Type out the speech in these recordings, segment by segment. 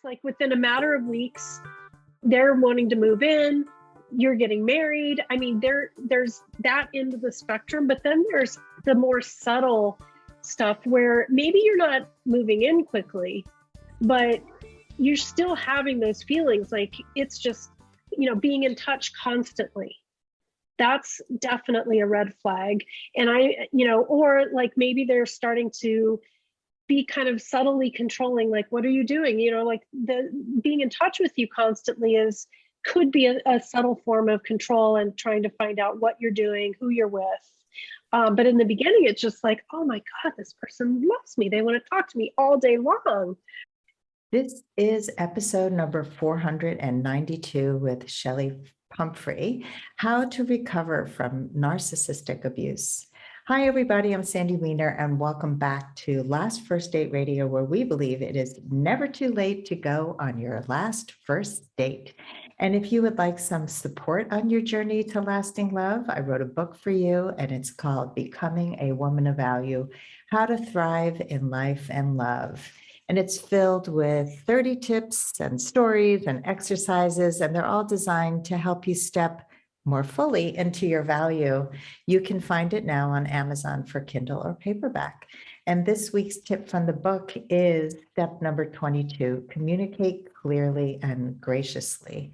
it's like within a matter of weeks, they're wanting to move in, you're getting married. I mean, there's that end of the spectrum, but then there's the more subtle stuff where maybe you're not moving in quickly, but you're still having those feelings. Like it's just, being in touch constantly. That's definitely a red flag. And or like maybe they're starting to be kind of subtly controlling, like, what are you doing? Like the being in touch with you constantly could be a subtle form of control and trying to find out what you're doing, who you're with. But in the beginning, it's just like, oh my God, this person loves me. They want to talk to me all day long. This is episode number 492 with Shelly Pumphrey, How to Recover from Narcissistic Abuse. Hi, everybody. I'm Sandy Weiner, and welcome back to Last First Date Radio, where we believe it is never too late to go on your last first date. And if you would like some support on your journey to lasting love, I wrote a book for you, and it's called Becoming a Woman of Value, How to Thrive in Life and Love. And it's filled with 30 tips and stories and exercises, and they're all designed to help you step more fully into your value. You can find it now on Amazon for Kindle or paperback. And this week's tip from the book is step number 22, communicate clearly and graciously.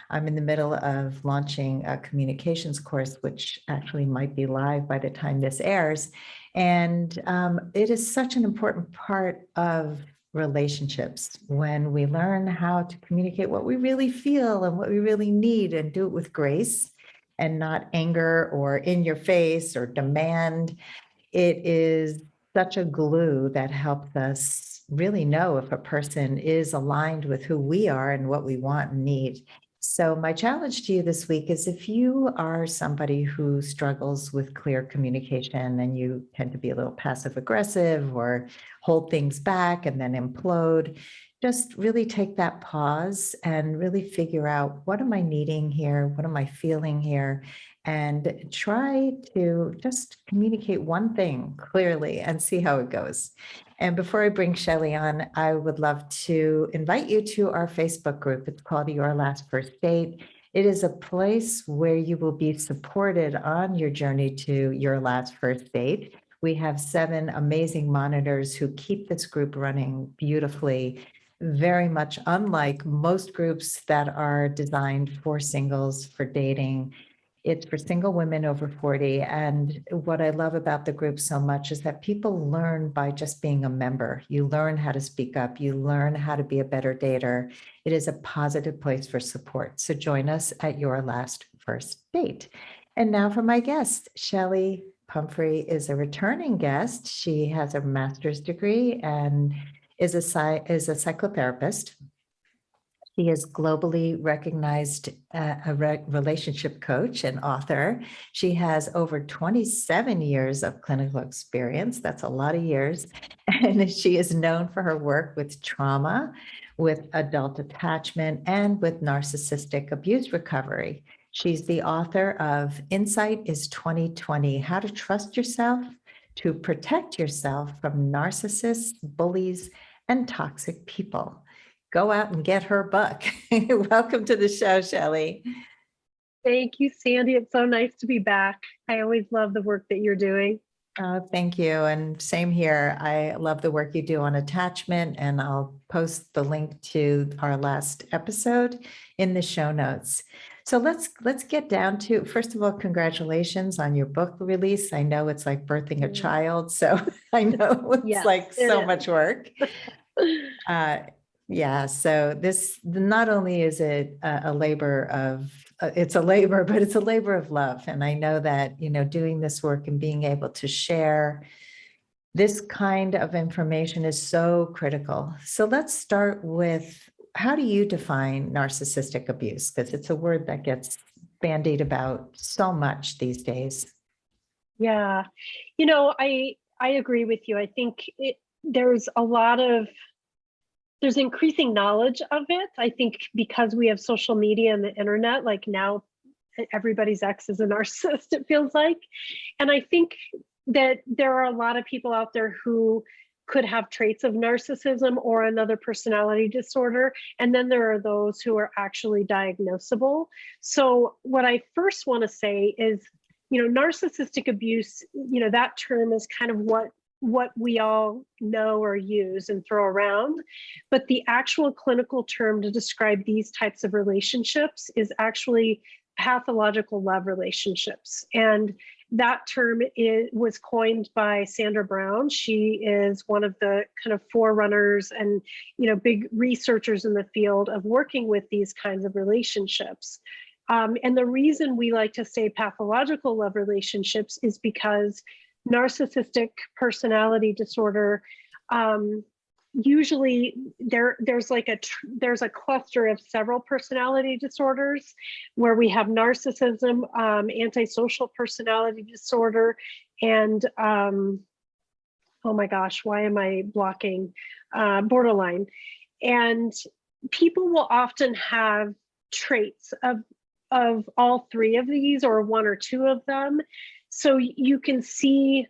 I'm in the middle of launching a communications course, which actually might be live by the time this airs. And it is such an important part of relationships when we learn how to communicate what we really feel and what we really need, and do it with grace and not anger or in your face or demand. It is such a glue that helps us really know if a person is aligned with who we are and what we want and need. So my challenge to you this week is, if you are somebody who struggles with clear communication and you tend to be a little passive aggressive or hold things back and then implode, just really take that pause and really figure out, what am I needing here? What am I feeling here? And try to just communicate one thing clearly and see how it goes. And before I bring Shelly on, I would love to invite you to our Facebook group. It's called Your Last First Date. It is a place where you will be supported on your journey to your last first date. We have 7 amazing monitors who keep this group running beautifully, very much unlike most groups that are designed for singles, for dating. It's for single women over 40. And what I love about the group so much is that people learn by just being a member. You learn how to speak up. You learn how to be a better dater. It is a positive place for support. So join us at Your Last First Date. And now for my guest. Chelli Pumphrey is a returning guest. She has a master's degree and is a psychotherapist. She is globally recognized relationship coach and author. She has over 27 years of clinical experience. That's a lot of years. And she is known for her work with trauma, with adult attachment, and with narcissistic abuse recovery. She's the author of Insight is 2020, How to Trust Yourself to Protect Yourself from Narcissists, Bullies, and Toxic People. Go out and get her book. Welcome to the show, Shelly. Thank you, Sandy. It's so nice to be back. I always love the work that you're doing. Oh, thank you. And same here. I love the work you do on attachment, and I'll post the link to our last episode in the show notes. So let's get down to, first of all, congratulations on your book release. I know it's like birthing a child, so I know it's Yes, so much work. Yeah, so this not only is it a labor of, it's a labor, but it's a labor of love. And I know that, doing this work and being able to share this kind of information is so critical. So let's start with, how do you define narcissistic abuse? Because it's a word that gets bandied about so much these days. Yeah, I agree with you. I think there's increasing knowledge of it. I think because we have social media and the internet, like now everybody's ex is a narcissist, it feels like. And I think that there are a lot of people out there who could have traits of narcissism or another personality disorder. And then there are those who are actually diagnosable. So what I first want to say is, narcissistic abuse, that term is kind of what we all know or use and throw around. But the actual clinical term to describe these types of relationships is actually pathological love relationships. And that term was coined by Sandra Brown. She is one of the kind of forerunners and, big researchers in the field of working with these kinds of relationships. And the reason we like to say pathological love relationships is because narcissistic personality disorder, usually there's a cluster of several personality disorders where we have narcissism, antisocial personality disorder, and oh my gosh, why am I blocking? Borderline. And people will often have traits of all three of these or one or two of them. So you can see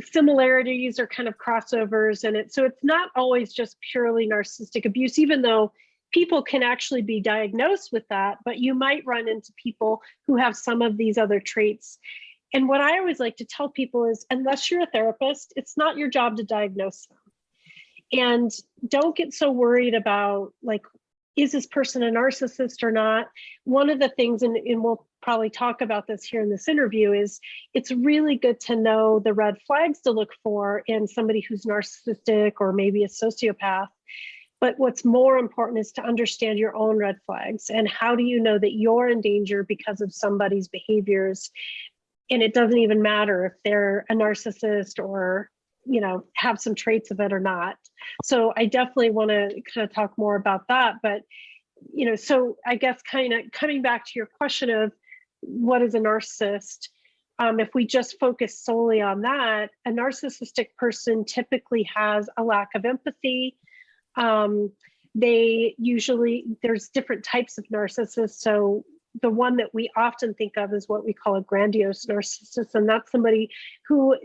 similarities or kind of crossovers in it. So it's not always just purely narcissistic abuse, even though people can actually be diagnosed with that, but you might run into people who have some of these other traits. And what I always like to tell people is, unless you're a therapist, it's not your job to diagnose them. And don't get so worried about, like, is this person a narcissist or not? One of the things, and we'll probably talk about this here in this interview, is it's really good to know the red flags to look for in somebody who's narcissistic or maybe a sociopath. But what's more important is to understand your own red flags. And how do you know that you're in danger because of somebody's behaviors? And it doesn't even matter if they're a narcissist or, have some traits of it or not. So I definitely want to kind of talk more about that. But, so I guess kind of coming back to your question of what is a narcissist, if we just focus solely on that, a narcissistic person typically has a lack of empathy. There's different types of narcissists. So the one that we often think of is what we call a grandiose narcissist. And that's somebody who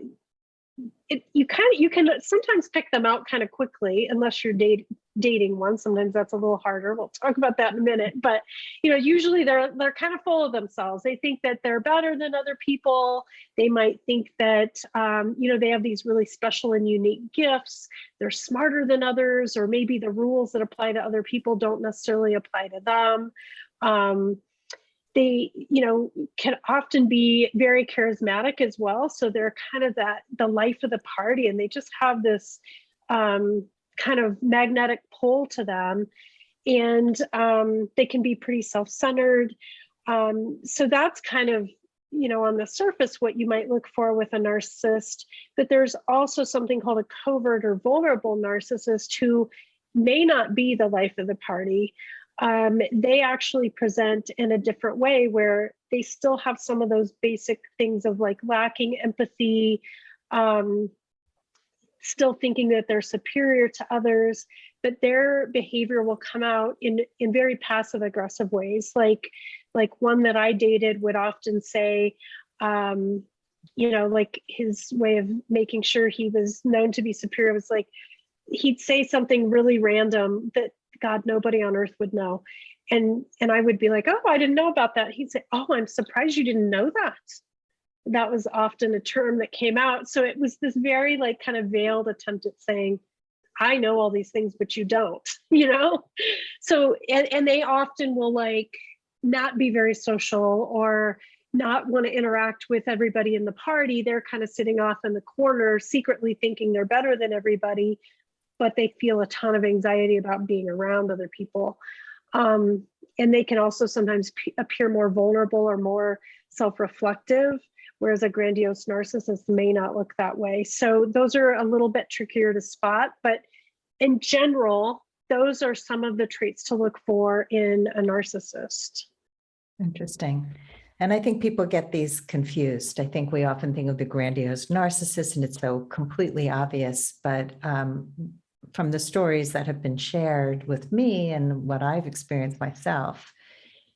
you can sometimes pick them out kind of quickly, unless you're dating one. Sometimes that's a little harder. We'll talk about that in a minute. But usually they're kind of full of themselves. They think that they're better than other people. They might think that they have these really special and unique gifts. They're smarter than others, or maybe the rules that apply to other people don't necessarily apply to them. They, can often be very charismatic as well. So they're kind of the life of the party, and they just have this kind of magnetic pull to them. And they can be pretty self-centered. So that's kind of, on the surface, what you might look for with a narcissist. But there's also something called a covert or vulnerable narcissist who may not be the life of the party. They actually present in a different way, where they still have some of those basic things of like lacking empathy, still thinking that they're superior to others, but their behavior will come out in very passive aggressive ways. Like one that I dated would often say, like his way of making sure he was known to be superior was like, he'd say something really random that, God, nobody on earth would know. And I would be like, oh, I didn't know about that. He'd say, oh, I'm surprised you didn't know that. That was often a term that came out. So it was this very like kind of veiled attempt at saying, I know all these things, but you don't, So, and they often will like not be very social or not want to interact with everybody in the party. They're kind of sitting off in the corner, secretly thinking they're better than everybody, but they feel a ton of anxiety about being around other people. And they can also sometimes appear more vulnerable or more self-reflective, whereas a grandiose narcissist may not look that way. So those are a little bit trickier to spot, but in general, those are some of the traits to look for in a narcissist. Interesting. And I think people get these confused. I think we often think of the grandiose narcissist and it's so completely obvious, but from the stories that have been shared with me and what I've experienced myself,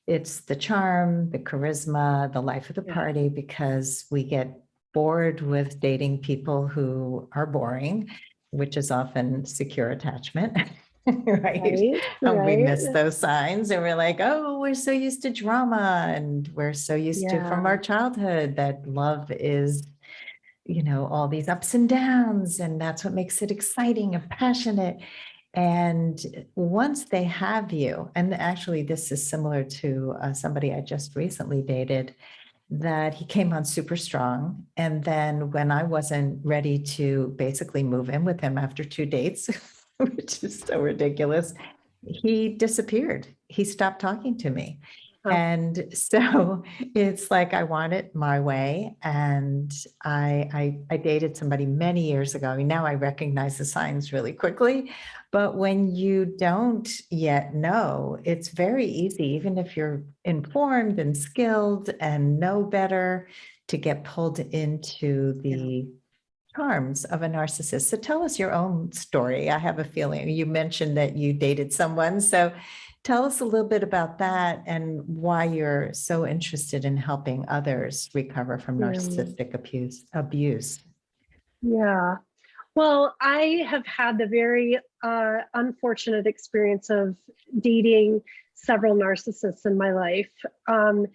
it's the charm, the charisma, the life of the party, because we get bored with dating people who are boring, which is often secure attachment. Right? And we Right. miss those signs and we're like, oh, we're so used to drama and we're so used to from our Yeah. childhood that love is, all these ups and downs, and that's what makes it exciting and passionate. And once they have you, and actually this is similar to somebody I just recently dated, that he came on super strong. And then when I wasn't ready to basically move in with him after 2 dates, which is so ridiculous, he disappeared. He stopped talking to me. Huh. And so it's like I want it my way. And I dated somebody many years ago. I mean, now I recognize the signs really quickly. But when you don't yet know, it's very easy, even if you're informed and skilled and know better, to get pulled into the charms of a narcissist. So tell us your own story. I have a feeling you mentioned that you dated someone. So tell us a little bit about that and why you're so interested in helping others recover from Yeah. narcissistic abuse. Yeah. Well, I have had the very unfortunate experience of dating several narcissists in my life. And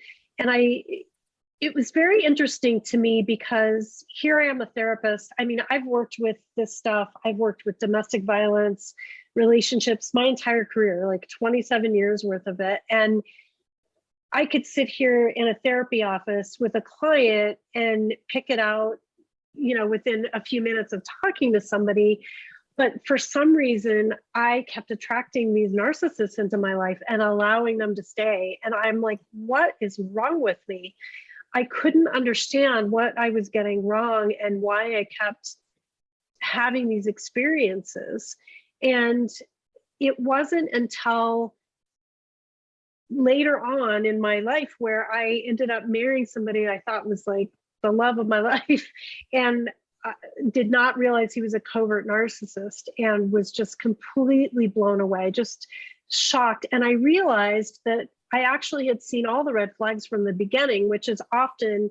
it was very interesting to me because here I am a therapist. I mean, I've worked with this stuff. I've worked with domestic violence, relationships, my entire career, like 27 years worth of it. And I could sit here in a therapy office with a client and pick it out, within a few minutes of talking to somebody. But for some reason, I kept attracting these narcissists into my life and allowing them to stay. And I'm like, what is wrong with me? I couldn't understand what I was getting wrong and why I kept having these experiences. And it wasn't until later on in my life where I ended up marrying somebody I thought was like the love of my life, and did not realize he was a covert narcissist, and was just completely blown away, just shocked. And I realized that I actually had seen all the red flags from the beginning, which is often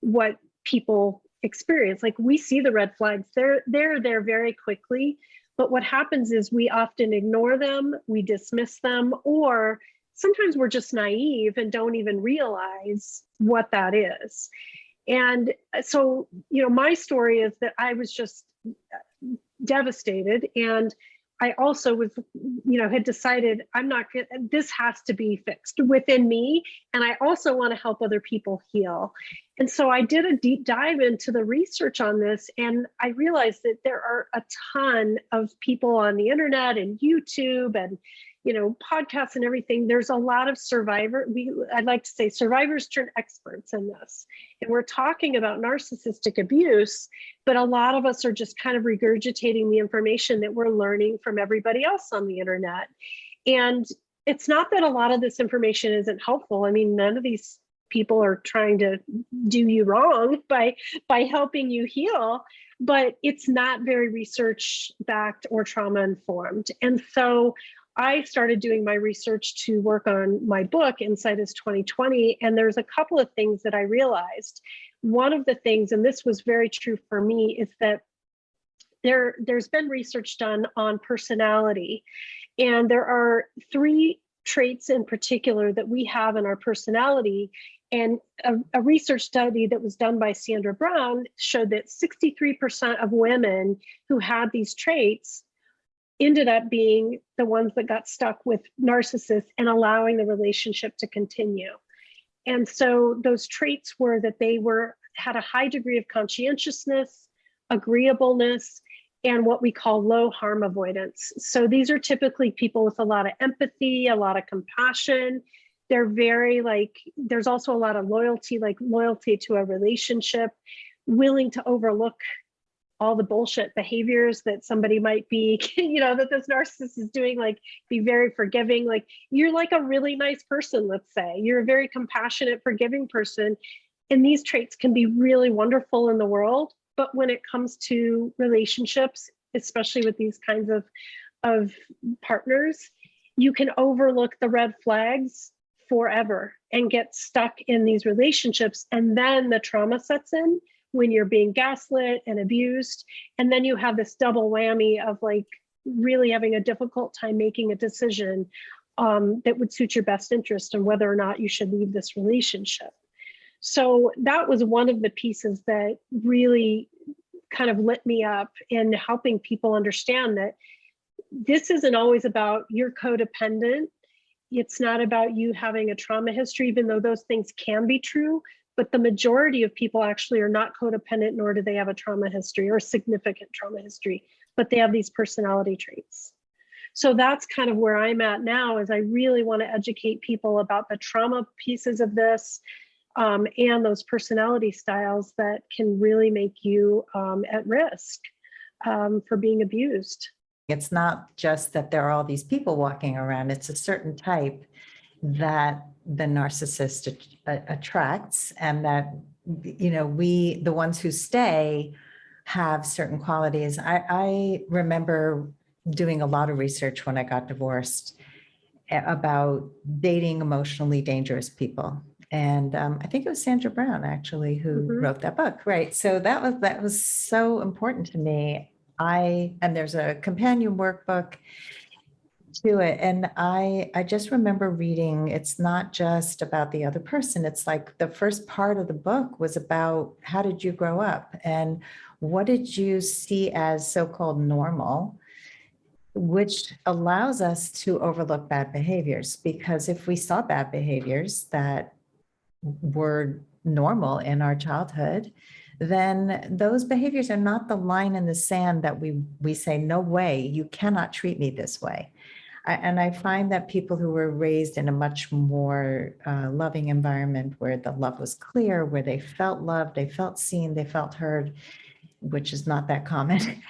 what people experience. Like, we see the red flags, they're there very quickly. But what happens is we often ignore them, we dismiss them, or sometimes we're just naive and don't even realize what that is. And so, my story is that I was just devastated. And I also was, had decided this has to be fixed within me. And I also want to help other people heal. And so I did a deep dive into the research on this. And I realized that there are a ton of people on the internet and YouTube and, podcasts and everything. There's a lot of I'd like to say survivors turn experts in this. And we're talking about narcissistic abuse, but a lot of us are just kind of regurgitating the information that we're learning from everybody else on the internet. And it's not that a lot of this information isn't helpful. I mean, none of these people are trying to do you wrong by helping you heal, but it's not very research backed or trauma informed. And so I started doing my research to work on my book, Insight is 2020. And there's a couple of things that I realized. One of the things, and this was very true for me, is that there's been research done on personality. And there are 3 traits in particular that we have in our personality. And a research study that was done by Sandra Brown showed that 63% of women who had these traits ended up being the ones that got stuck with narcissists and allowing the relationship to continue. And so those traits were that they had a high degree of conscientiousness, agreeableness, and what we call low harm avoidance. So these are typically people with a lot of empathy, a lot of compassion. They're very there's also a lot of loyalty, like loyalty to a relationship, willing to overlook all the bullshit behaviors that somebody might be, that this narcissist is doing, like be very forgiving. Like, you're like a really nice person, let's say. You're a very compassionate, forgiving person. And these traits can be really wonderful in the world. But when it comes to relationships, especially with these kinds of partners, you can overlook the red flags forever and get stuck in these relationships. And then the trauma sets in when you're being gaslit and abused. And then you have this double whammy of like really having a difficult time making a decision that would suit your best interest and whether or not you should leave this relationship. So that was one of the pieces that really kind of lit me up in helping people understand that this isn't always about you're codependent. It's not about you having a trauma history, even though those things can be true. But the majority of people actually are not codependent, nor do they have a trauma history or significant trauma history, but they have these personality traits. So that's kind of where I'm at now, is I really want to educate people about the trauma pieces of this and those personality styles that can really make you at risk for being abused. It's not just that there are all these people walking around, it's a certain type that the narcissist attracts, and that, you know, the ones who stay have certain qualities. I remember doing a lot of research when I got divorced about dating emotionally dangerous people. And I think it was Sandra Brown actually who wrote that book, right? So that was so important to me. And there's a companion workbook to it. And I just remember reading, it's not just about the other person. It's like the first part of the book was about how did you grow up and what did you see as so-called normal, which allows us to overlook bad behaviors. Because if we saw bad behaviors that were normal in our childhood, then those behaviors are not the line in the sand that we say, no way, you cannot treat me this way. And I find that people who were raised in a much more loving environment where the love was clear, where they felt loved, they felt seen, they felt heard, which is not that common,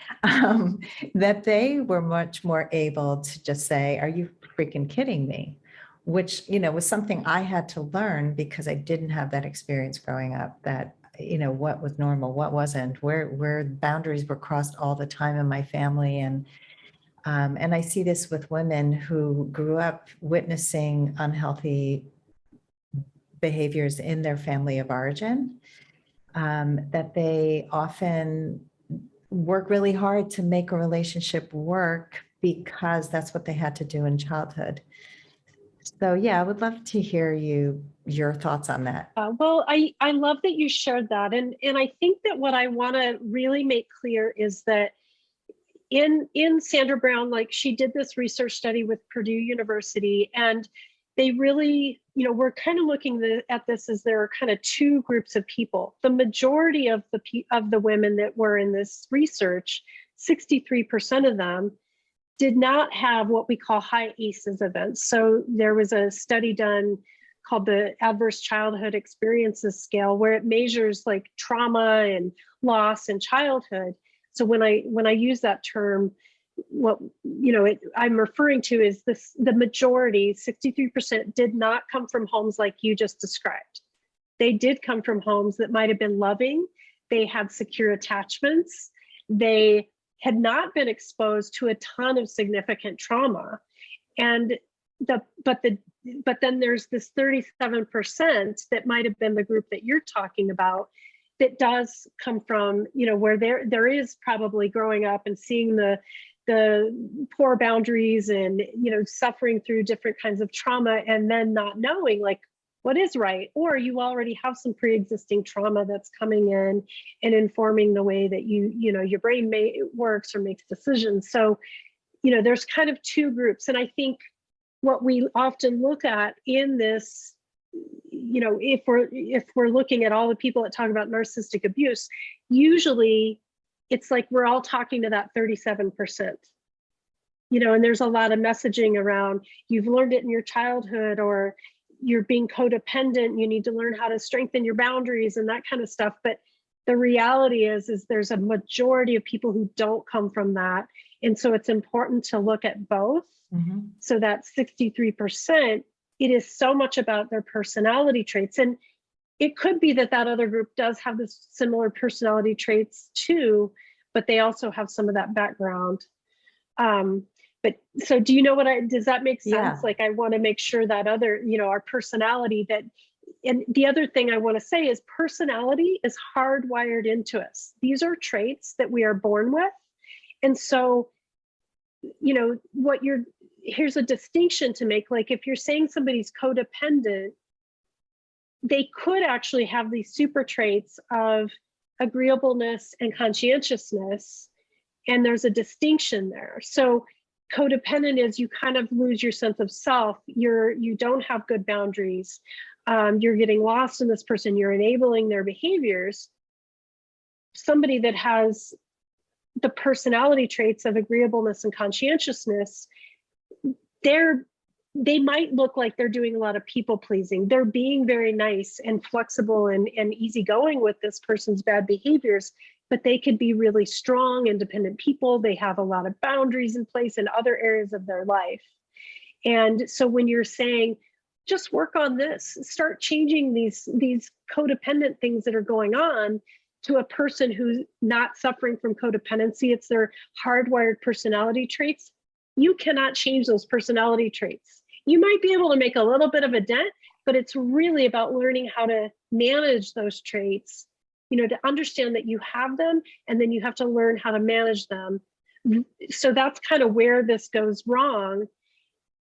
that they were much more able to just say, are you freaking kidding me? Which, you know, was something I had to learn because I didn't have that experience growing up, that, you know, what was normal, what wasn't, where boundaries were crossed all the time in my family. And I see this with women who grew up witnessing unhealthy behaviors in their family of origin, that they often work really hard to make a relationship work because that's what they had to do in childhood. So yeah, I would love to hear your thoughts on that. Well, I love that you shared that. And I think that what I want to really make clear is that in Sandra Brown, like she did this research study with Purdue University, and they really, you know, we're kind of looking at this as there are kind of two groups of people. The majority of the women that were in this research, 63% of them, did not have what we call high ACEs events. So there was a study done called the Adverse Childhood Experiences Scale, where it measures like trauma and loss in childhood. So when I use that term, what, you know, I'm referring to is this: the majority, 63%, did not come from homes like you just described. They did come from homes that might have been loving. They had secure attachments. They had not been exposed to a ton of significant trauma. And but then there's this 37% that might have been the group that you're talking about, that does come from, you know, where there is probably growing up and seeing the poor boundaries and, you know, suffering through different kinds of trauma, and then not knowing like what is right, or you already have some pre-existing trauma that's coming in and informing the way that you know, your brain works or makes decisions. So, you know, there's kind of two groups. And I think what we often look at in this, you know, if we're looking at all the people that talk about narcissistic abuse, usually it's like we're all talking to that 37%. You know, and there's a lot of messaging around, you've learned it in your childhood, or you're being codependent, you need to learn how to strengthen your boundaries and that kind of stuff. But the reality is there's a majority of people who don't come from that. And so it's important to look at both. So that 63%, it is so much about their personality traits. And it could be that other group does have this similar personality traits too, but they also have some of that background. But so do you know does that make sense? Yeah. Like, I want to make sure that other, you know, our personality, that and the other thing I want to say is personality is hardwired into us. These are traits that we are born with. And so, here's a distinction to make. Like if you're saying somebody's codependent, they could actually have these super traits of agreeableness and conscientiousness. And there's a distinction there. So codependent is you kind of lose your sense of self. You don't have good boundaries. You're getting lost in this person. You're enabling their behaviors. Somebody that has the personality traits of agreeableness and conscientiousness, they might look like they're doing a lot of people pleasing. They're being very nice and flexible and easygoing with this person's bad behaviors, but they could be really strong, independent people. They have a lot of boundaries in place in other areas of their life. And so when you're saying, just work on this, start changing these codependent things that are going on to a person who's not suffering from codependency, it's their hardwired personality traits. You cannot change those personality traits. You might be able to make a little bit of a dent, but it's really about learning how to manage those traits, to understand that you have them, and then you have to learn how to manage them. So that's kind of where this goes wrong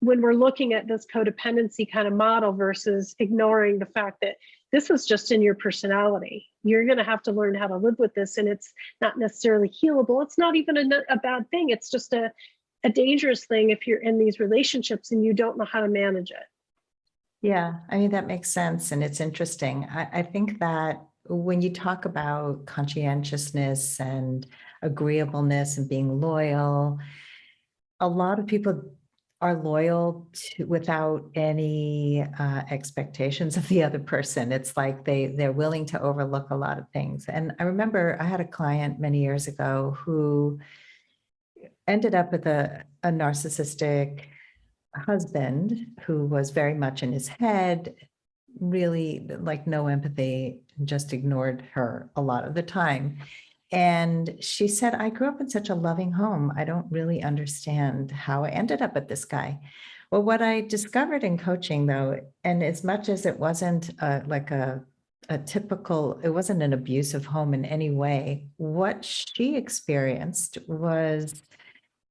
when we're looking at this codependency kind of model versus ignoring the fact that this is just in your personality. You're going to have to learn how to live with this, and it's not necessarily healable. It's not even a bad thing. It's just a dangerous thing if you're in these relationships and you don't know how to manage it. Yeah, I mean, that makes sense. And it's interesting. I think that when you talk about conscientiousness and agreeableness and being loyal, a lot of people are loyal without any expectations of the other person. It's like they're willing to overlook a lot of things. And I remember I had a client many years ago who ended up with a narcissistic husband who was very much in his head, really like no empathy, just ignored her a lot of the time. And she said, I grew up in such a loving home. I don't really understand how I ended up with this guy. Well, what I discovered in coaching, though, and as much as it wasn't like a typical, it wasn't an abusive home in any way, what she experienced was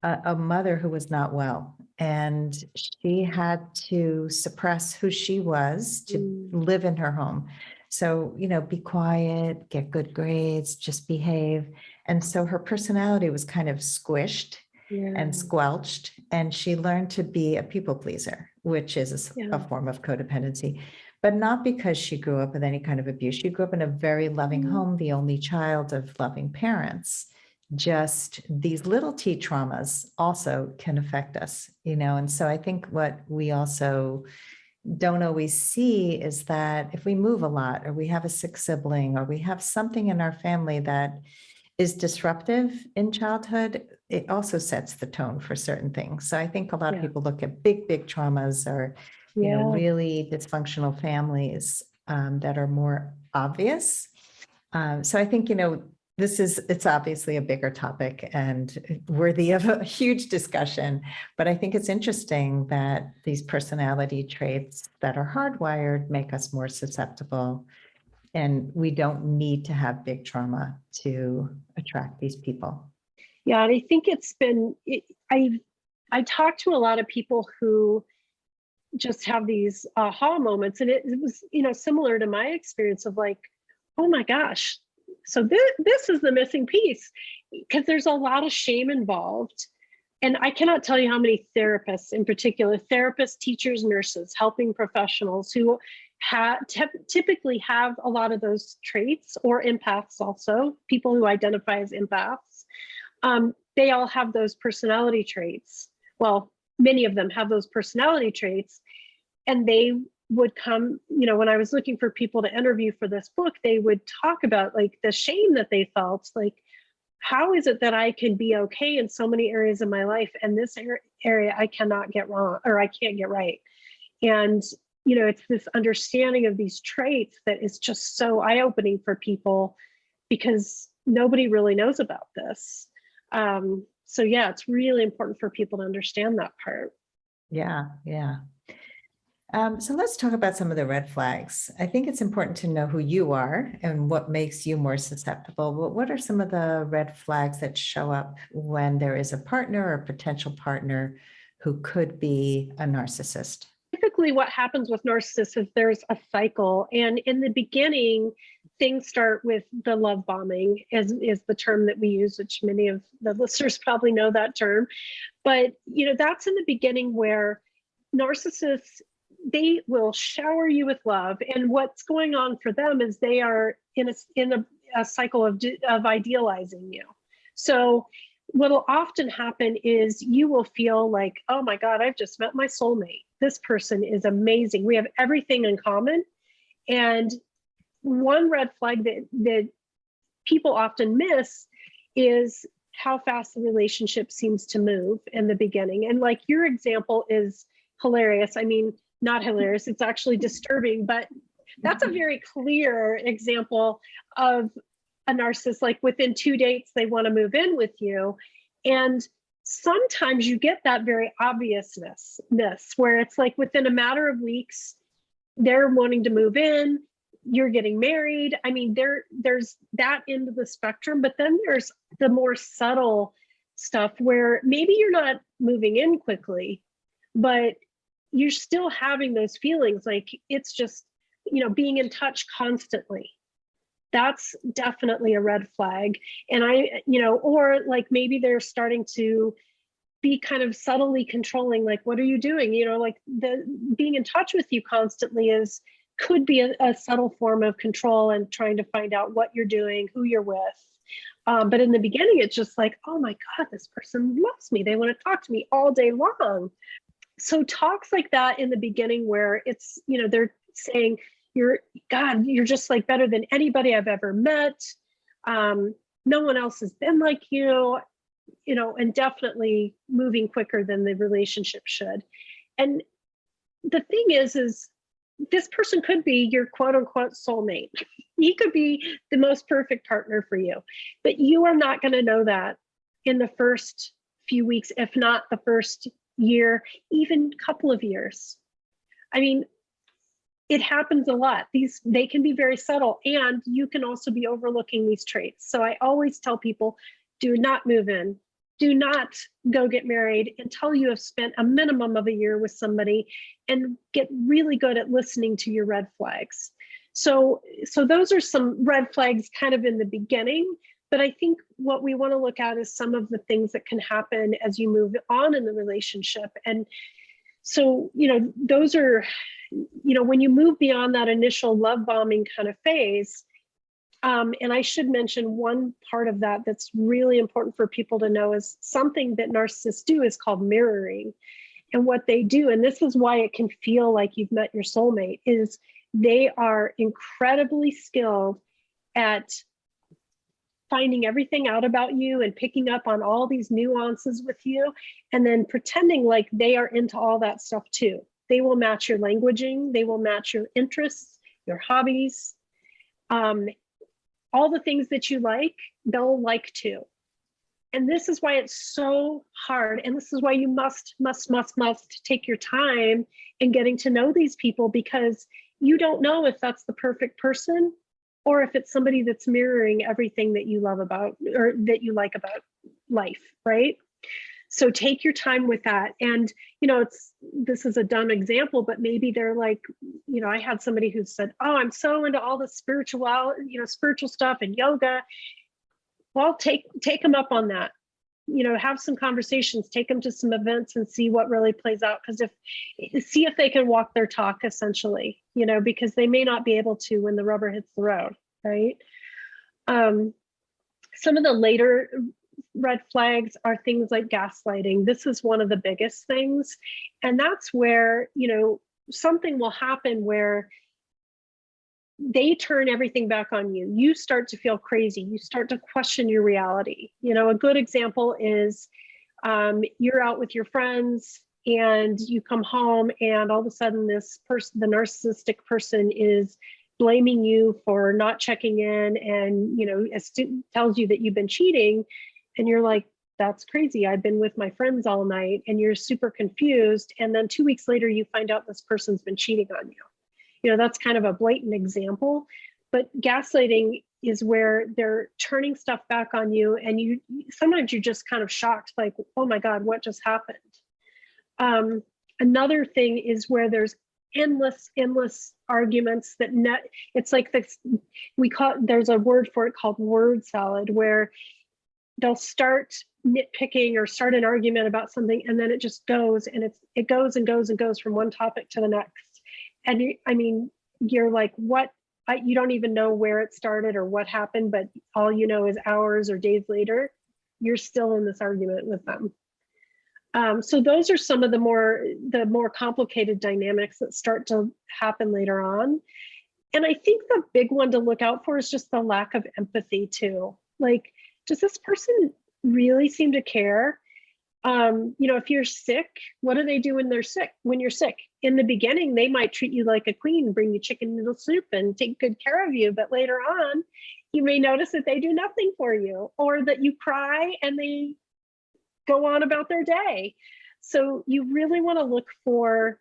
a mother who was not well, and she had to suppress who she was to live in her home. So, be quiet, get good grades, just behave. And so her personality was kind of squished and squelched, and she learned to be a people pleaser, which is a form of codependency, but not because she grew up with any kind of abuse. She grew up in a very loving home, the only child of loving parents. Just these little T traumas also can affect us, and so I think what we also don't always see is that if we move a lot, or we have a sick sibling, or we have something in our family that is disruptive in childhood, it also sets the tone for certain things. So I think a lot of people look at big traumas, or really dysfunctional families that are more obvious. So I think, it's obviously a bigger topic and worthy of a huge discussion, but I think it's interesting that these personality traits that are hardwired make us more susceptible, and we don't need to have big trauma to attract these people. Yeah, and I think I talk to a lot of people who just have these aha moments, and it was, similar to my experience of like, oh my gosh, so this is the missing piece, because there's a lot of shame involved. And I cannot tell you how many therapists, in particular, therapists, teachers, nurses, helping professionals who typically have a lot of those traits, or empaths also, people who identify as empaths. They all have those personality traits. Well, many of them have those personality traits, and they would come, when I was looking for people to interview for this book, they would talk about like the shame that they felt, like, how is it that I can be okay in so many areas of my life, and this area I cannot get wrong, or I can't get right? And, it's this understanding of these traits that is just so eye-opening for people, because nobody really knows about this. So yeah, it's really important for people to understand that part. Yeah. So let's talk about some of the red flags. I think it's important to know who you are and what makes you more susceptible. But what are some of the red flags that show up when there is a partner or potential partner who could be a narcissist? Typically, what happens with narcissists is there's a cycle. And in the beginning, things start with the love bombing, is the term that we use, which many of the listeners probably know that term. But, that's in the beginning where narcissists, they will shower you with love. And what's going on for them is they are in a cycle of idealizing you. So what'll often happen is you will feel like, oh my God, I've just met my soulmate. This person is amazing. We have everything in common. And one red flag that people often miss is how fast the relationship seems to move in the beginning. And like your example is hilarious. I mean, not hilarious, it's actually disturbing, but that's a very clear example of a narcissist. Like within 2 dates, they want to move in with you. And sometimes you get that very obviousness where it's like within a matter of weeks, they're wanting to move in, you're getting married. I mean, there's that end of the spectrum, but then there's the more subtle stuff where maybe you're not moving in quickly, but you're still having those feelings. Like it's just, being in touch constantly. That's definitely a red flag. And or like maybe they're starting to be kind of subtly controlling, like, what are you doing? Like the being in touch with you constantly could be a subtle form of control and trying to find out what you're doing, who you're with. But in the beginning, it's just like, oh my God, this person loves me. They want to talk to me all day long. So talks like that in the beginning where it's, they're saying, you're just like better than anybody I've ever met. No one else has been like you, and definitely moving quicker than the relationship should. And the thing is this person could be your quote unquote soulmate. He could be the most perfect partner for you, but you are not going to know that in the first few weeks, if not the first year, even couple of years. I mean, it happens a lot. They can be very subtle, and you can also be overlooking these traits. So I always tell people, do not move in. Do not go get married until you have spent a minimum of a year with somebody, and get really good at listening to your red flags. So those are some red flags kind of in the beginning. But I think what we want to look at is some of the things that can happen as you move on in the relationship. And so, those are, when you move beyond that initial love bombing kind of phase, and I should mention one part of that that's really important for people to know is something that narcissists do is called mirroring. And what they do, and this is why it can feel like you've met your soulmate, is they are incredibly skilled at finding everything out about you and picking up on all these nuances with you, and then pretending like they are into all that stuff too. They will match your languaging, they will match your interests, your hobbies, all the things that you like, they'll like too. And this is why it's so hard. And this is why you must take your time in getting to know these people, because you don't know if that's the perfect person or if it's somebody that's mirroring everything that you love about or that you like about life, right? So take your time with that. And, this is a dumb example, but maybe they're like, I had somebody who said, oh, I'm so into all the spiritual stuff and yoga. Well, take them up on that. Have some conversations, take them to some events and see what really plays out. Because see if they can walk their talk, essentially, because they may not be able to when the rubber hits the road, right? Some of the later red flags are things like gaslighting. This is one of the biggest things. And that's where, something will happen where they turn everything back on you. You start to feel crazy. You start to question your reality. A good example is you're out with your friends and you come home and all of a sudden this person, the narcissistic person, is blaming you for not checking in and, tells you that you've been cheating. And you're like, that's crazy. I've been with my friends all night and you're super confused. And then 2 weeks later, you find out this person's been cheating on you. You know, that's kind of a blatant example. But gaslighting is where they're turning stuff back on you. And you sometimes you're just kind of shocked, like, oh my God, what just happened? Another thing is where there's endless arguments that it's like this, there's a word for it called word salad, where they'll start nitpicking or start an argument about something, and then it just goes and it goes and goes and goes from one topic to the next. And you're like, what? You don't even know where it started or what happened, but all you know is hours or days later, you're still in this argument with them. So those are some of the more complicated dynamics that start to happen later on. And I think the big one to look out for is just the lack of empathy too. Like, does this person really seem to care? If you're sick, what do they do when they're sick? When you're sick, in the beginning, they might treat you like a queen, bring you chicken noodle soup and take good care of you. But later on, you may notice that they do nothing for you, or that you cry and they go on about their day. So you really want to look for,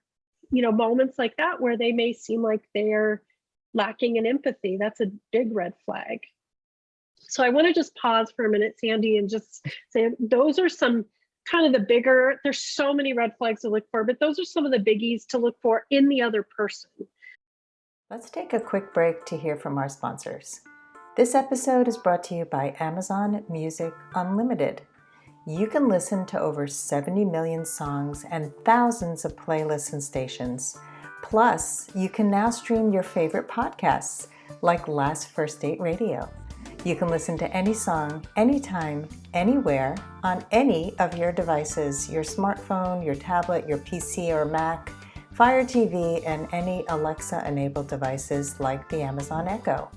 moments like that where they may seem like they're lacking in empathy. That's a big red flag. So I want to just pause for a minute, Sandy, and just say those are some kind of the bigger, there's so many red flags to look for, but those are some of the biggies to look for in the other person. Let's take a quick break to hear from our sponsors. This episode is brought to you by Amazon Music Unlimited. You can listen to over 70 million songs and thousands of playlists and stations. Plus, you can now stream your favorite podcasts like Last First Date Radio. You can listen to any song, anytime, anywhere, on any of your devices, your smartphone, your tablet, your PC or Mac, Fire TV, and any Alexa-enabled devices like the Amazon Echo.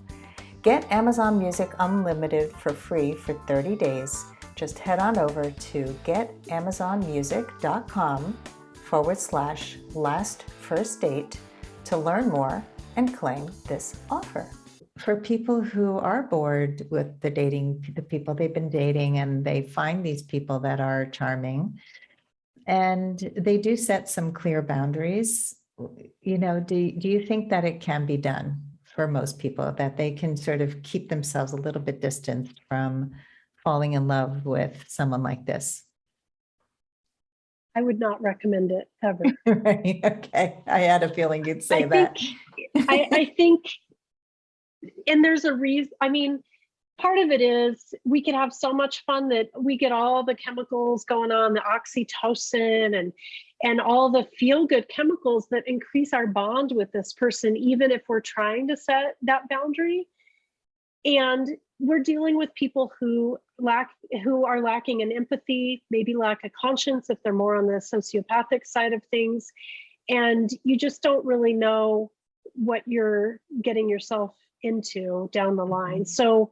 Get Amazon Music Unlimited for free for 30 days. Just head on over to getamazonmusic.com/lastfirstdate to learn more and claim this offer. For people who are bored with the people they've been dating, and they find these people that are charming, and they do set some clear boundaries, do you think that it can be done for most people, that they can sort of keep themselves a little bit distant from falling in love with someone like this? I would not recommend it ever. Right. Okay. I had a feeling you'd say that. I think, and there's a reason. Part of it is we could have so much fun that we get all the chemicals going on, the oxytocin and all the feel-good chemicals that increase our bond with this person, even if we're trying to set that boundary. And we're dealing with people who are lacking in empathy, maybe lack a conscience if they're more on the sociopathic side of things. And you just don't really know what you're getting yourself into down the line. So,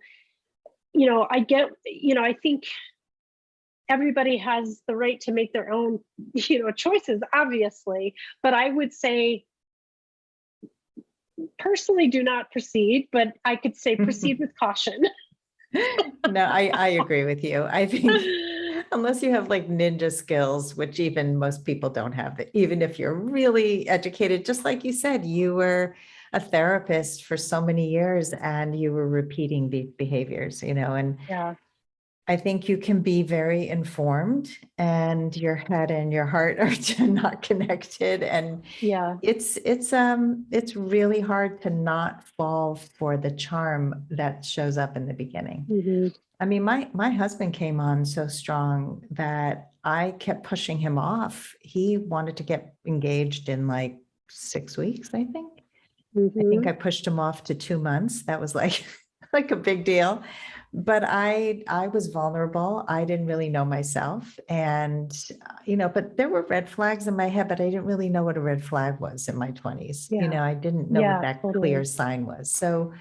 I think everybody has the right to make their own, choices, obviously, but I would say personally do not proceed, but I could say proceed with caution. No, I agree with you. I think unless you have like ninja skills, which even most people don't have, even if you're really educated, just like you said, you were a therapist for so many years and you were repeating these behaviors, and yeah. I think you can be very informed and your head and your heart are not connected. And yeah, it's really hard to not fall for the charm that shows up in the beginning. Mm-hmm. My husband came on so strong that I kept pushing him off. He wanted to get engaged in like 6 weeks, I think. Mm-hmm. I think I pushed him off to 2 months. That was like a big deal. But I was vulnerable. I didn't really know myself. And, but there were red flags in my head, but I didn't really know what a red flag was in my 20s. Yeah. I didn't know what that totally. clear sign was. So,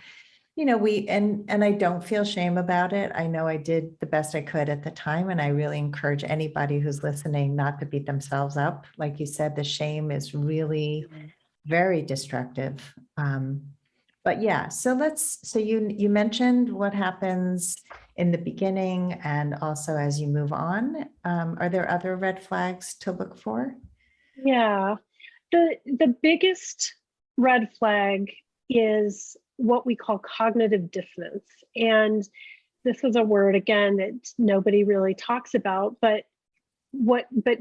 and I don't feel shame about it. I know I did the best I could at the time. And I really encourage anybody who's listening not to beat themselves up. Like you said, the shame is really very destructive. But yeah, so you mentioned what happens in the beginning and also as you move on? Are there other red flags to look for? Yeah. The biggest red flag is what we call cognitive dissonance. And this is a word, again, that nobody really talks about, but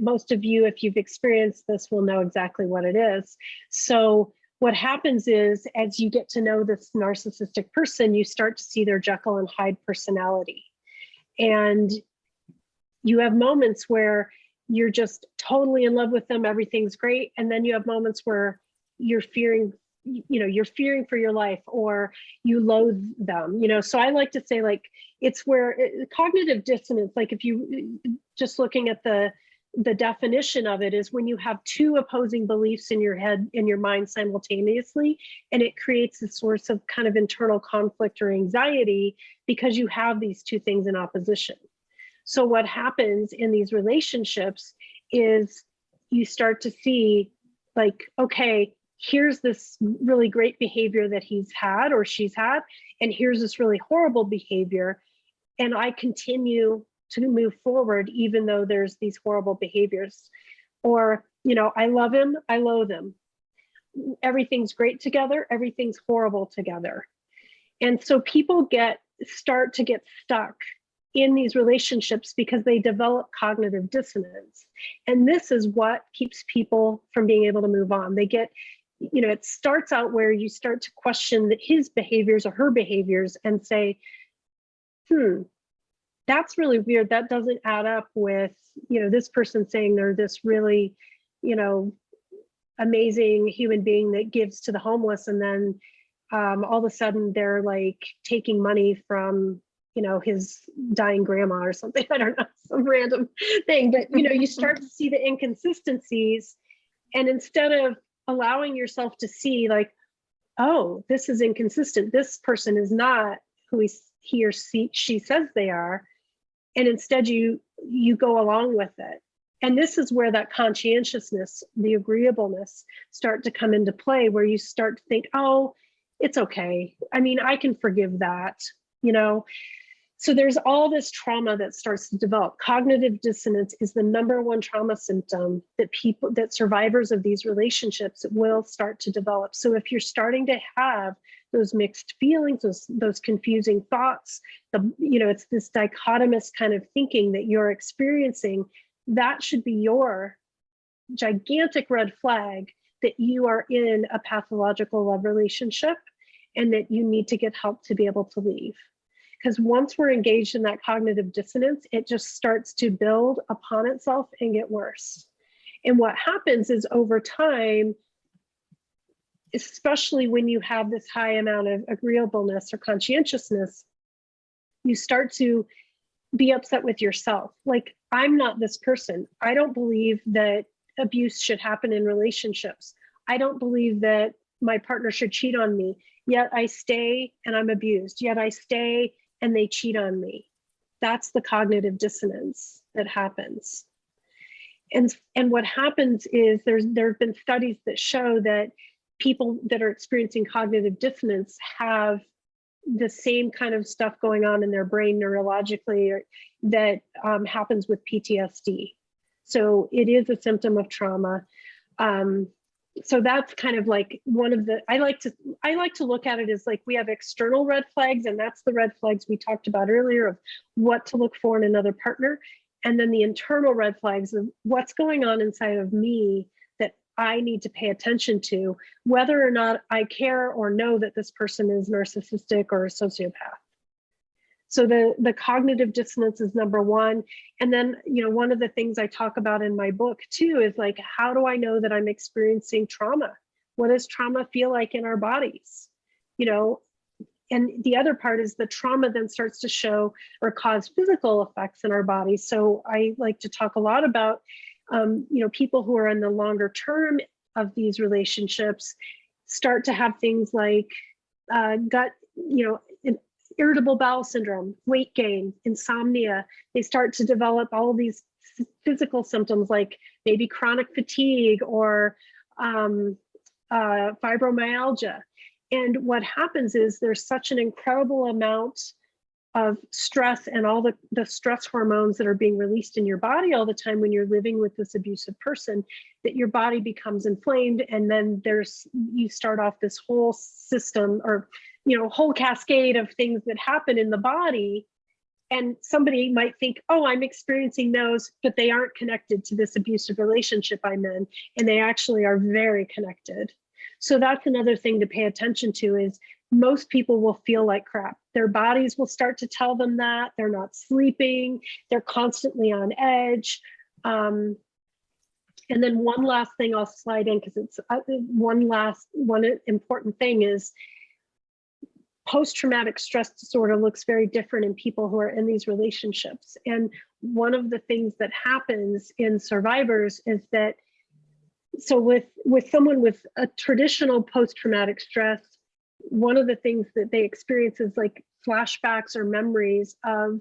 most of you, if you've experienced this, will know exactly what it is. So what happens is, as you get to know this narcissistic person, you start to see their Jekyll and Hyde personality. And you have moments where you're just totally in love with them, everything's great. And then you have moments where you're fearing for your life, or you loathe them, So I like to say, like, it's where cognitive dissonance, like if you just looking at the definition of it, is when you have two opposing beliefs in your head, in your mind simultaneously, and it creates a source of kind of internal conflict or anxiety because you have these two things in opposition. So what happens in these relationships is you start to see, like, okay, here's this really great behavior that he's had or she's had, and here's this really horrible behavior. And I continue to move forward, even though there's these horrible behaviors. Or, I love him, I loathe him. Everything's great together, everything's horrible together. And so people start to get stuck in these relationships because they develop cognitive dissonance. And this is what keeps people from being able to move on. They get, it starts out where you start to question his behaviors or her behaviors and say, that's really weird. That doesn't add up with, this person saying they're this really, amazing human being that gives to the homeless. And then all of a sudden they're like taking money from, his dying grandma or something. I don't know, some random thing. But, you start to see the inconsistencies. And instead of allowing yourself to see, like, oh, this is inconsistent, this person is not who he or she says they are. And instead you go along with it. And this is where that conscientiousness, the agreeableness start to come into play, where you start to think, oh, it's okay. I mean, I can forgive that, So there's all this trauma that starts to develop. Cognitive dissonance is the number one trauma symptom that survivors of these relationships will start to develop. So if you're starting to have those mixed feelings, those confusing thoughts, it's this dichotomous kind of thinking that you're experiencing, that should be your gigantic red flag that you are in a pathological love relationship and that you need to get help to be able to leave. Because once we're engaged in that cognitive dissonance, it just starts to build upon itself and get worse. And what happens is, over time, especially when you have this high amount of agreeableness or conscientiousness, you start to be upset with yourself. Like, I'm not this person. I don't believe that abuse should happen in relationships. I don't believe that my partner should cheat on me. Yet I stay and I'm abused. Yet I stay and they cheat on me. That's the cognitive dissonance that happens. And what happens is there have been studies that show that people that are experiencing cognitive dissonance have the same kind of stuff going on in their brain neurologically that happens with PTSD. So it is a symptom of trauma. So that's kind of like one of the, I like to look at it as, like, we have external red flags, and that's the red flags we talked about earlier of what to look for in another partner. And then the internal red flags of what's going on inside of me that I need to pay attention to, whether or not I care or know that this person is narcissistic or a sociopath. So the cognitive dissonance is number one. And then, one of the things I talk about in my book too is, like, how do I know that I'm experiencing trauma? What does trauma feel like in our bodies? And the other part is the trauma then starts to show or cause physical effects in our bodies. So I like to talk a lot about, people who are in the longer term of these relationships start to have things like gut, irritable bowel syndrome, weight gain, insomnia. They start to develop all of these physical symptoms, like maybe chronic fatigue or fibromyalgia. And what happens is there's such an incredible amount of stress and all the stress hormones that are being released in your body all the time when you're living with this abusive person, that your body becomes inflamed. And then you start off this whole system, or, whole cascade of things that happen in the body. And somebody might think, oh, I'm experiencing those, but they aren't connected to this abusive relationship I'm in. And they actually are very connected. So that's another thing to pay attention to, is most people will feel like crap. Their bodies will start to tell them that they're not sleeping. They're constantly on edge. And then one last thing I'll slide in, because it's one important thing, is post-traumatic stress disorder looks very different in people who are in these relationships. And one of the things that happens in survivors is that, so with someone with a traditional post-traumatic stress, one of the things that they experience is like flashbacks or memories of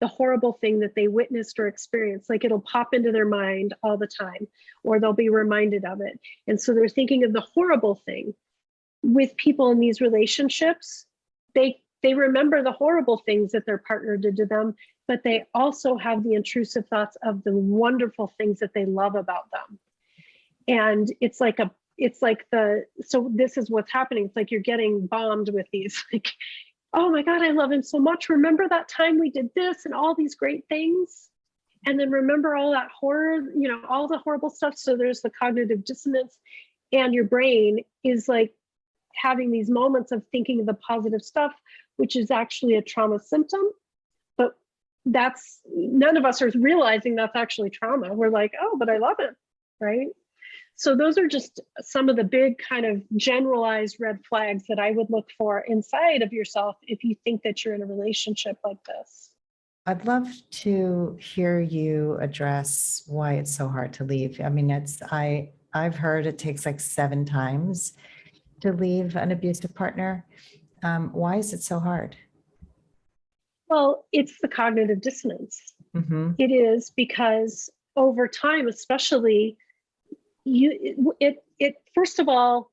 the horrible thing that they witnessed or experienced. Like it'll pop into their mind all the time, or they'll be reminded of it. And so they're thinking of the horrible thing. With people in these relationships, they remember the horrible things that their partner did to them, but they also have the intrusive thoughts of the wonderful things that they love about them. And so this is what's happening. It's like you're getting bombed with these, like, oh my God, I love him so much. Remember that time we did this and all these great things? And then remember all that horror, all the horrible stuff. So there's the cognitive dissonance, and your brain is like having these moments of thinking of the positive stuff, which is actually a trauma symptom. But none of us are realizing that's actually trauma. We're like, oh, but I love it, right? So those are just some of the big kind of generalized red flags that I would look for inside of yourself if you think that you're in a relationship like this. I'd love to hear you address why it's so hard to leave. I mean, I've heard it takes like 7 times to leave an abusive partner. Why is it so hard? Well, it's the cognitive dissonance. Mm-hmm. It is, because over time, especially, first of all,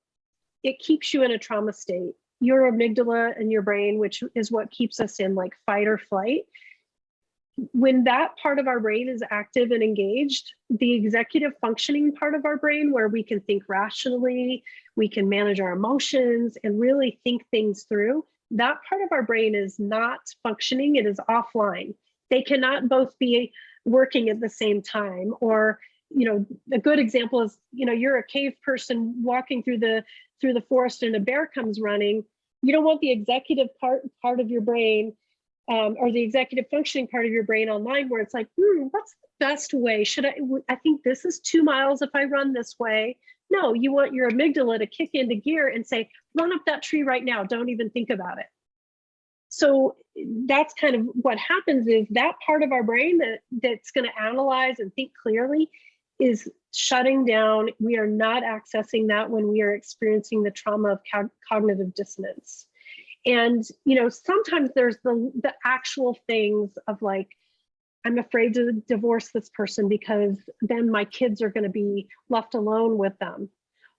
it keeps you in a trauma state. Your amygdala and your brain, which is what keeps us in like fight or flight, when that part of our brain is active and engaged, the executive functioning part of our brain, where we can think rationally, we can manage our emotions and really think things through, that part of our brain is not functioning. It is offline. They cannot both be working at the same time. Or, a good example is, you're a cave person walking through the forest and a bear comes running. You don't want the executive part of your brain, or the executive functioning part of your brain online, where it's like, what's the best way? I think this is 2 miles if I run this way. No, you want your amygdala to kick into gear and say, run up that tree right now. Don't even think about it. So that's kind of what happens, is that part of our brain that's going to analyze and think clearly is shutting down. We are not accessing that when we are experiencing the trauma of cognitive dissonance. And, sometimes there's the actual things of like, I'm afraid to divorce this person because then my kids are going to be left alone with them.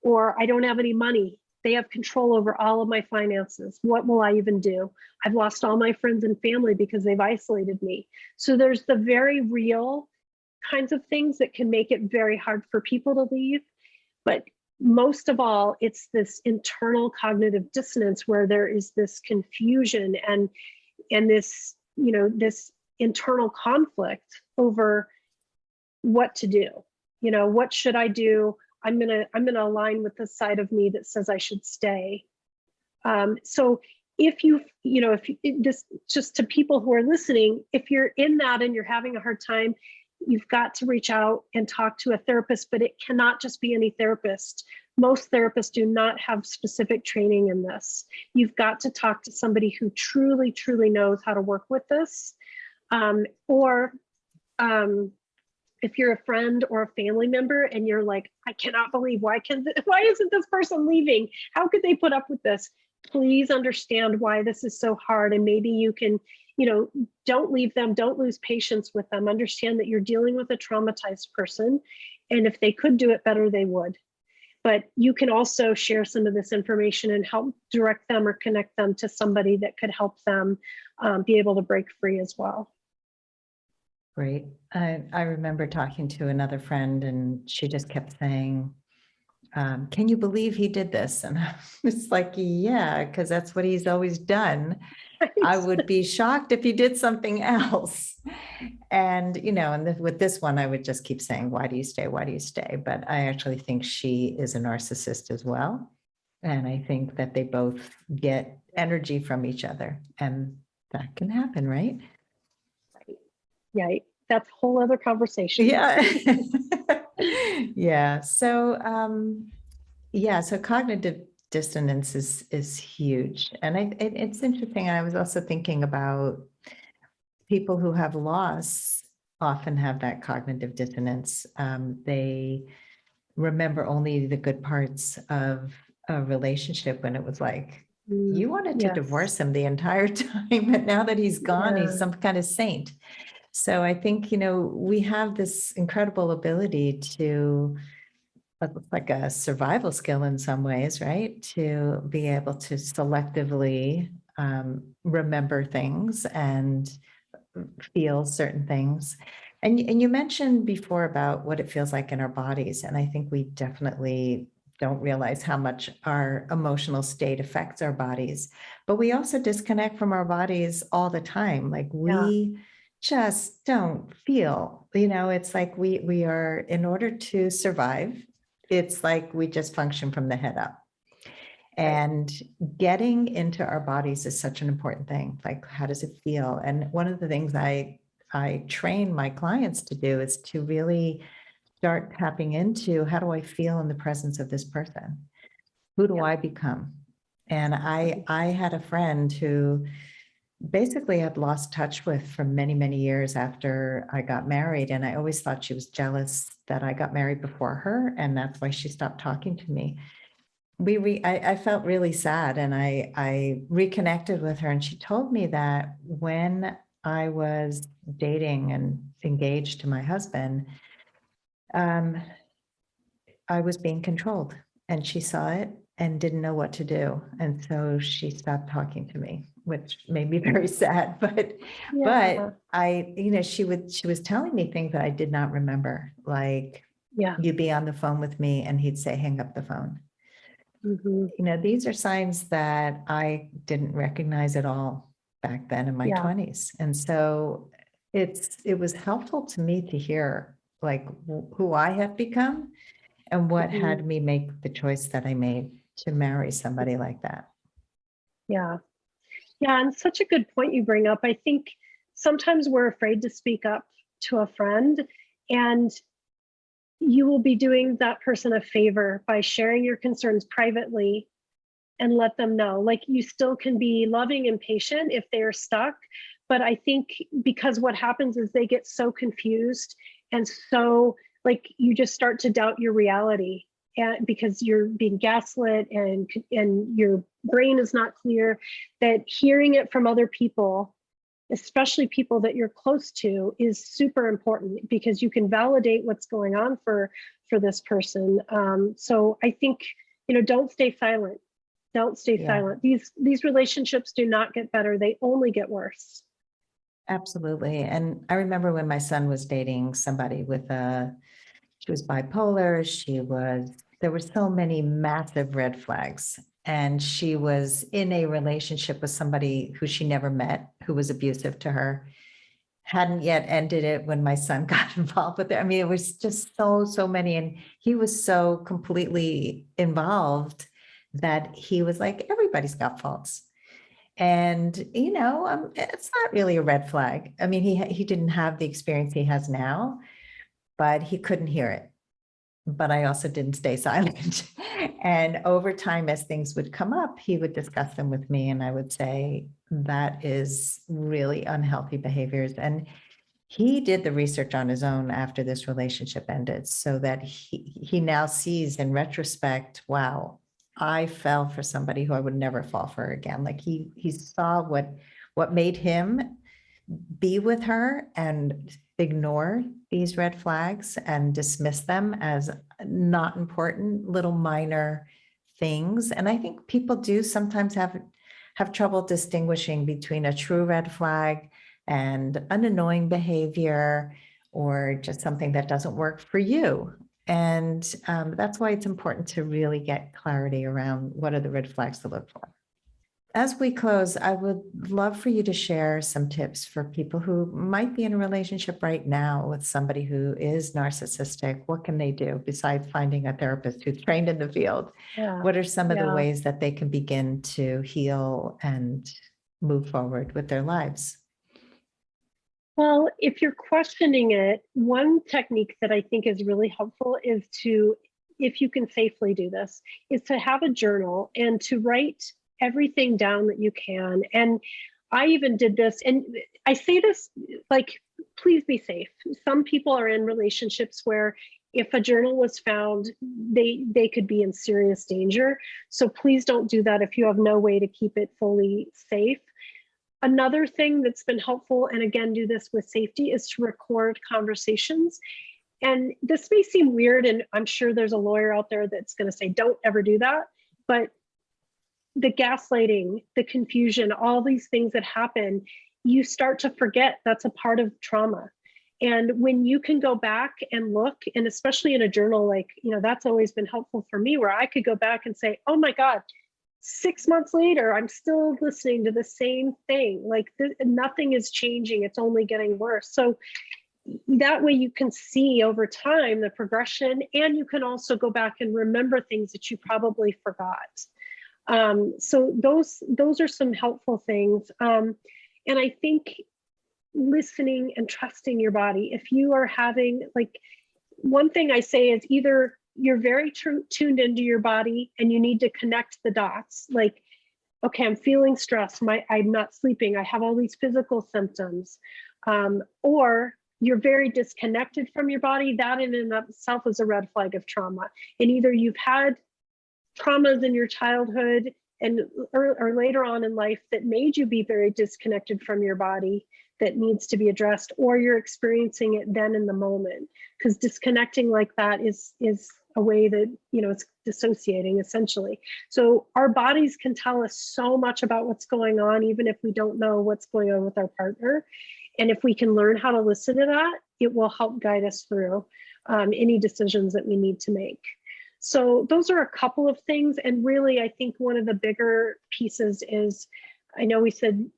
Or I don't have any money. They have control over all of my finances. What will I even do? I've lost all my friends and family because they've isolated me. So there's the very real kinds of things that can make it very hard for people to leave. But most of all, it's this internal cognitive dissonance where there is this confusion and this, this internal conflict over what to do. What should I do? I'm gonna align with the side of me that says I should stay. So if this, just to people who are listening, if you're in that and you're having a hard time, you've got to reach out and talk to a therapist, but it cannot just be any therapist. Most therapists do not have specific training in this. You've got to talk to somebody who truly, truly knows how to work with this. If you're a friend or a family member and you're like, I cannot believe, why isn't this person leaving? How could they put up with this? Please understand why this is so hard. And maybe you can, don't leave them, don't lose patience with them. Understand that you're dealing with a traumatized person. And if they could do it better, they would. but you can also share some of this information and help direct them or connect them to somebody that could help them be able to break free as well. Great. I remember talking to another friend and she just kept saying, can you believe he did this? And I was like, yeah, because that's what he's always done. I would be shocked if he did something else. And, and with this one, I would just keep saying, why do you stay? Why do you stay? But I actually think she is a narcissist as well. And I think that they both get energy from each other, and that can happen, right? Yeah, that's a whole other conversation. Yeah. Yeah. So, so cognitive dissonance is huge. And it's interesting. I was also thinking about people who have loss often have that cognitive dissonance. They remember only the good parts of a relationship when it was like, you wanted to divorce him the entire time, and now that he's gone, he's some kind of saint. So I think, we have this incredible ability to, it's like a survival skill in some ways, right? To be able to selectively remember things and feel certain things. And you mentioned before about what it feels like in our bodies. And I think we definitely don't realize how much our emotional state affects our bodies, but we also disconnect from our bodies all the time. Like we just don't feel, it's like we are, in order to survive, it's like we just function from the head up. And getting into our bodies is such an important thing. Like, how does it feel? And one of the things I train my clients to do is to really start tapping into, how do I feel in the presence of this person? Who do I become? And I had a friend who basically I'd lost touch with for many, many years after I got married. And I always thought she was jealous that I got married before her. And that's why she stopped talking to me. I felt really sad, and I reconnected with her, and she told me that when I was dating and engaged to my husband, I was being controlled, and she saw it and didn't know what to do. And so she stopped talking to me, which made me very sad. But she was telling me things that I did not remember, like, you'd be on the phone with me and he'd say, hang up the phone. These are signs that I didn't recognize at all back then in my 20s. And so it was helpful to me to hear like who I have become and what had me make the choice that I made to marry somebody like that. Yeah. And such a good point you bring up. I think sometimes we're afraid to speak up to a friend, and you will be doing that person a favor by sharing your concerns privately and let them know. Like, you still can be loving and patient if they're stuck. But I think because what happens is they get so confused, and so like you just start to doubt your reality, and because you're being gaslit and your brain is not clear, that hearing it from other people, especially people that you're close to, is super important, because you can validate what's going on for this person. So I think, don't stay silent. Don't stay silent. These relationships do not get better. They only get worse. Absolutely. And I remember when my son was dating somebody she was bipolar. There were so many massive red flags. And she was in a relationship with somebody who she never met, who was abusive to her, hadn't yet ended it when my son got involved with it. I mean, it was just so many. And he was so completely involved that he was like, everybody's got faults. And, it's not really a red flag. I mean, he didn't have the experience he has now, but he couldn't hear it. But I also didn't stay silent. And over time, as things would come up, he would discuss them with me. And I would say, that is really unhealthy behaviors. And he did the research on his own after this relationship ended, so that he now sees in retrospect, wow, I fell for somebody who I would never fall for again. Like he saw what made him be with her and ignore these red flags and dismiss them as not important, little minor things. And I think people do sometimes have trouble distinguishing between a true red flag and an annoying behavior or just something that doesn't work for you. And that's why it's important to really get clarity around what are the red flags to look for. As we close, I would love for you to share some tips for people who might be in a relationship right now with somebody who is narcissistic. What can they do besides finding a therapist who's trained in the field? Yeah. What are some of the Yeah. ways that they can begin to heal and move forward with their lives? Well, if you're questioning it, one technique that I think is really helpful is to, if you can safely do this, is to have a journal and to write everything down that you can. And I even did this, and I say this like, please be safe. Some people are in relationships where if a journal was found, they could be in serious danger. So please don't do that if you have no way to keep it fully safe. Another thing that's been helpful, and again, do this with safety, is to record conversations. And this may seem weird, and I'm sure there's a lawyer out there that's going to say, don't ever do that. But the gaslighting, the confusion, all these things that happen, you start to forget that's a part of trauma. And when you can go back and look, and especially in a journal, like, that's always been helpful for me, where I could go back and say, oh my God, 6 months later, I'm still listening to the same thing. Like nothing is changing. It's only getting worse. So that way you can see over time the progression, and you can also go back and remember things that you probably forgot. So those are some helpful things. And I think listening and trusting your body. If you are having, like, one thing I say is either you're very tuned into your body and you need to connect the dots. Like, okay, I'm feeling stressed. I'm not sleeping. I have all these physical symptoms. Or you're very disconnected from your body. That in and of itself is a red flag of trauma. And either you've had traumas in your childhood or later on in life that made you be very disconnected from your body that needs to be addressed, or you're experiencing it then in the moment. Because disconnecting like that is a way that, it's dissociating essentially. So our bodies can tell us so much about what's going on, even if we don't know what's going on with our partner. And if we can learn how to listen to that, it will help guide us through any decisions that we need to make. So those are a couple of things. And really, I think one of the bigger pieces is, I know we said,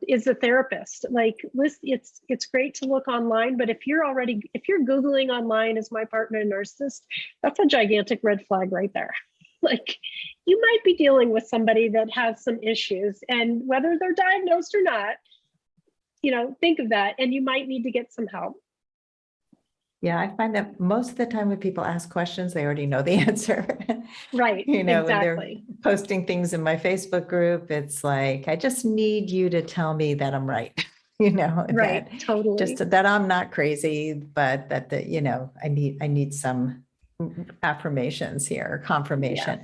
is a therapist. Like, it's great to look online, but if you're Googling online, is my partner a narcissist? That's a gigantic red flag right there. Like, you might be dealing with somebody that has some issues, and whether they're diagnosed or not, think of that, and you might need to get some help. Yeah, I find that most of the time when people ask questions, they already know the answer. Right. When they're Exactly. posting things in my Facebook group, it's like, I just need you to tell me that I'm right. Right. That, Totally. just that I'm not crazy, but that I need some affirmations here, confirmation.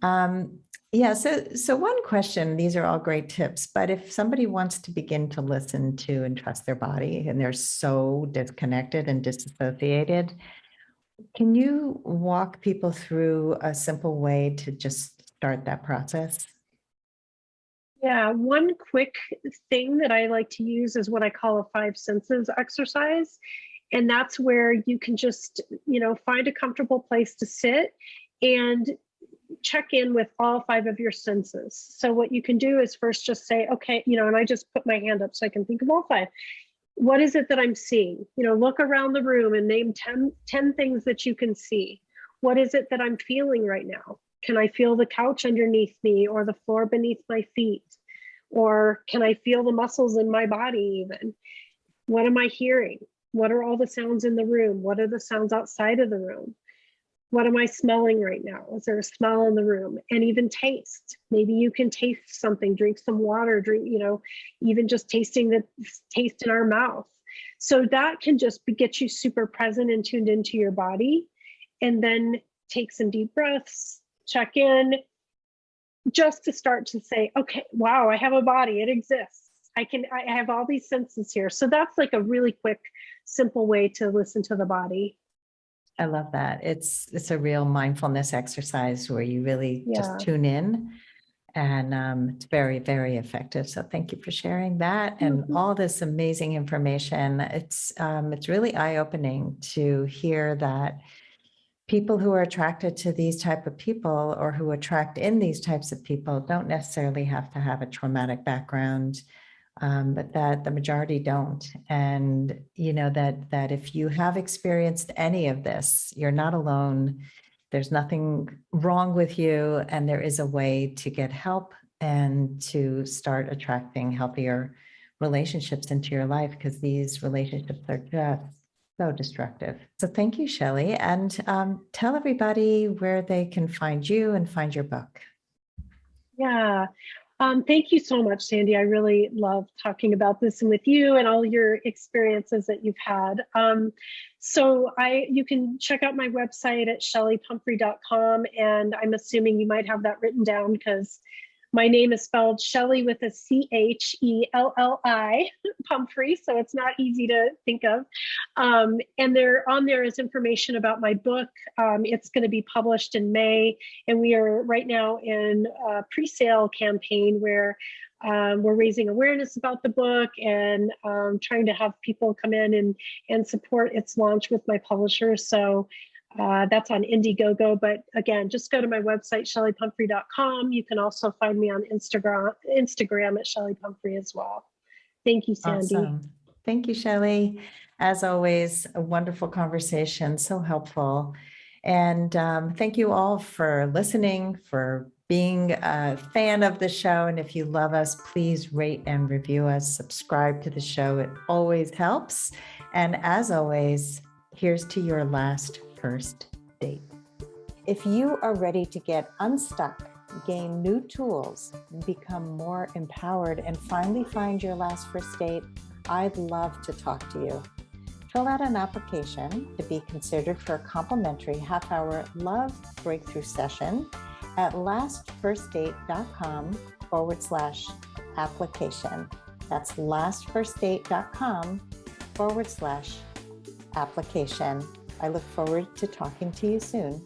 Yes. Yeah. So one question, these are all great tips, but if somebody wants to begin to listen to and trust their body and they're so disconnected and disassociated, can you walk people through a simple way to just start that process? Yeah, one quick thing that I like to use is what I call a 5 senses exercise. And that's where you can just, find a comfortable place to sit and check in with all 5 of your senses. So what you can do is first just say, okay, and I just put my hand up so I can think of all 5. What is it that I'm seeing? Look around the room and name 10 things that you can see. What is it that I'm feeling right now? Can I feel the couch underneath me or the floor beneath my feet? Or can I feel the muscles in my body even? What am I hearing? What are all the sounds in the room? What are the sounds outside of the room? What am I smelling right now? Is there a smell in the room? And even taste. Maybe you can taste something, drink some water, even just tasting the taste in our mouth. So that can just get you super present and tuned into your body. And then take some deep breaths, check in, just to start to say, okay, wow, I have a body, it exists. I have all these senses here. So that's like a really quick, simple way to listen to the body. I love that. It's a real mindfulness exercise where you really just tune in, and it's very, very effective. So thank you for sharing that and all this amazing information. It's really eye-opening to hear that people who are attracted to these type of people or who attract in these types of people don't necessarily have to have a traumatic background. But that the majority don't. And, you know, that if you have experienced any of this, you're not alone. There's nothing wrong with you. And there is a way to get help and to start attracting healthier relationships into your life, because these relationships are just so destructive. So thank you, Shelly. And tell everybody where they can find you and find your book. Yeah. Thank you so much, Sandy. I really love talking about this and with you and all your experiences that you've had. You can check out my website at shellypumphrey.com, and I'm assuming you might have that written down because my name is spelled Shelly with a Chelli, Pumphrey, so it's not easy to think of. And there is information about my book. It's going to be published in May, and we are right now in a pre-sale campaign where we're raising awareness about the book and trying to have people come in and support its launch with my publisher. So that's on Indiegogo, but again, just go to my website, shellypumphrey.com. You can also find me on Instagram at Shelly Pumphrey as well. Thank you, Sandy. Awesome. Thank you, Shelly. As always, a wonderful conversation, so helpful. And thank you all for listening, for being a fan of the show. And if you love us, please rate and review us, subscribe to the show. It always helps. And as always, here's to your last first date. If you are ready to get unstuck, gain new tools, become more empowered, and finally find your last first date, I'd love to talk to you. Fill out an application to be considered for a complimentary half-hour love breakthrough session at lastfirstdate.com/application. That's lastfirstdate.com/application. I look forward to talking to you soon.